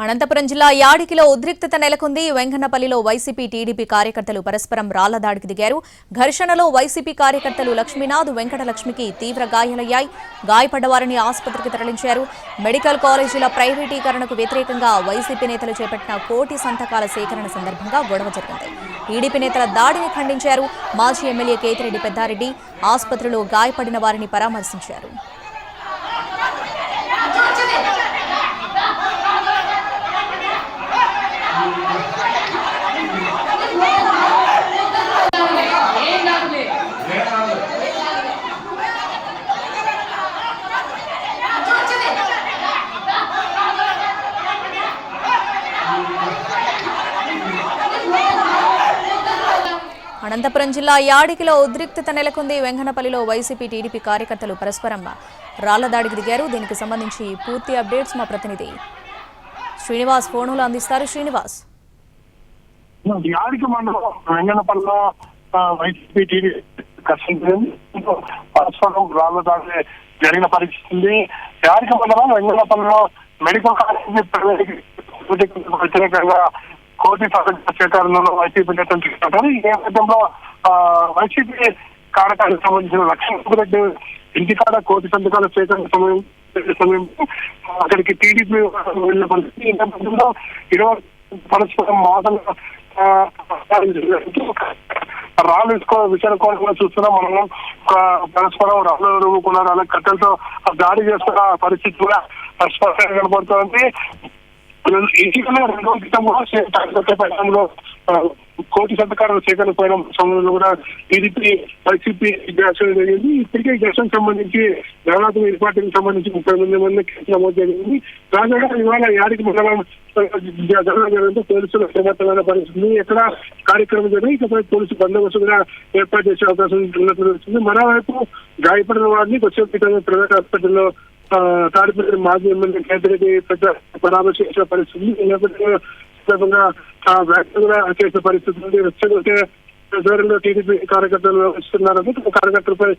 అనంతపురం జిల్లా యాడికిలో ఉద్రిక్తత నెలకొంది. వెంకన్నపల్లిలో వైసీపీ టీడీపీ కార్యకర్తలు పరస్పరం రాళ్ల దాడికి దిగారు. ఘర్షణలో వైసీపీ కార్యకర్తలు లక్ష్మీనాథ్, వెంకటలక్ష్మికి తీవ్ర గాయాలయ్యాయి. గాయపడ్డవారిని ఆసుపత్రికి తరలించారు. మెడికల్ కాలేజీల ప్రైవేటీకరణకు వ్యతిరేకంగా వైసీపీ నేతలు చేపట్టిన కోటి సంతకాల సేకరణ సందర్భంగా గొడవ జరిగింది. టీడీపీ నేతల దాడిని ఖండించారు. మాజీ ఎమ్మెల్యే కేతిరెడ్డి పెద్దారెడ్డి ఆసుపత్రిలో గాయపడిన వారిని పరామర్శించారు. అనంతపురం జిల్లా యాడికిలో ఉద్రిక్తత నెలకొంది. వెంకన్నపల్లిలో వైసీపీ టీడీపీ కార్యకర్తలు పరస్పరం రాళ్ల దాడికి దిగారు. దీనికి సంబంధించి పూర్తి అప్డేట్స్ మా ప్రతినిధి శ్రీనివాస్ ఫోన్లో అందిస్తారు. శ్రీనివాస్, యాడికి మండలం వెంకన్నపల్లిలో వైసీపీ టీడీపీ పరస్పరం రాళ్ల దాడి జరిగిన పరిస్థితి. యాడికి మండలం వెంకన్నపల్లిలో మెడికల్ కాలేజీ వ్యతిరేకంగా కోటి సంతకాల సేకరణలో వైసీపీ నేతలు తీసుకుంటారు. ఈ నేపథ్యంలో వైసీపీ కార్యక్రమానికి సంబంధించిన లక్ష్మీరెడ్డి ఇంటికాడ కోటి సంతకాల సేకరణ సమయం అక్కడికి టీడీపీ వెళ్ళిన పరిస్థితి. ఈ నేపథ్యంలో ఇరవై పరస్పరం మాటలు రాళ్ళు విషయాలు కూడా చూస్తున్నాం. మనం పరస్పరం రాళ్ళు రువ్వుకున్నారు, అలాగే కట్టెలతో దాడి చేస్తున్న పరిస్థితి కూడా స్పష్టంగా కనబడుతుంది. ఇటీవల 2 రోజుల క్రితం కూడా కోటి సంతకాల సేకరణ పోయిన సమయంలో కూడా టీడీపీ వైసీపీ ఘర్షణ జరిగింది. ఇప్పటికే ఘర్షణకు సంబంధించి దాదాపు ఏర్పాటుకు సంబంధించి 30 మంది కేసులు నమోదు జరిగింది. తాజాగా ఇవాళ యాడికి మండలం జరగడంతో పోలీసులు సమర్థమైన పరిస్థితి. ఎక్కడ కార్యక్రమం జరిగి ఇకపై పోలీసు బందోబస్తు కూడా ఏర్పాటు చేసే అవకాశం ఉన్నట్లు తెలుస్తుంది. మరోవైపు గాయపడిన వారిని వచ్చే ప్రైవేట్ హాస్పిటల్లో తాడిపత్రి మాజీ ఎమ్మెల్యే కేతిరెడ్డి పెద్ద పరామర్శించిన పరిస్థితి. ఈ నేపథ్యంలో చేసే పరిస్థితి ఉంది. వచ్చే ఆధ్వర్యంలో టీడీపీ కార్యకర్తలు వస్తున్నారని, కార్యకర్తలపై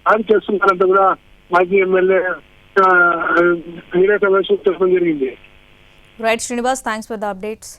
దాడి చేస్తున్నారంటూ కూడా మాజీ ఎమ్మెల్యే మీడియా సమావేశం చెప్పడం జరిగింది. Right Srinivas, thanks for the updates.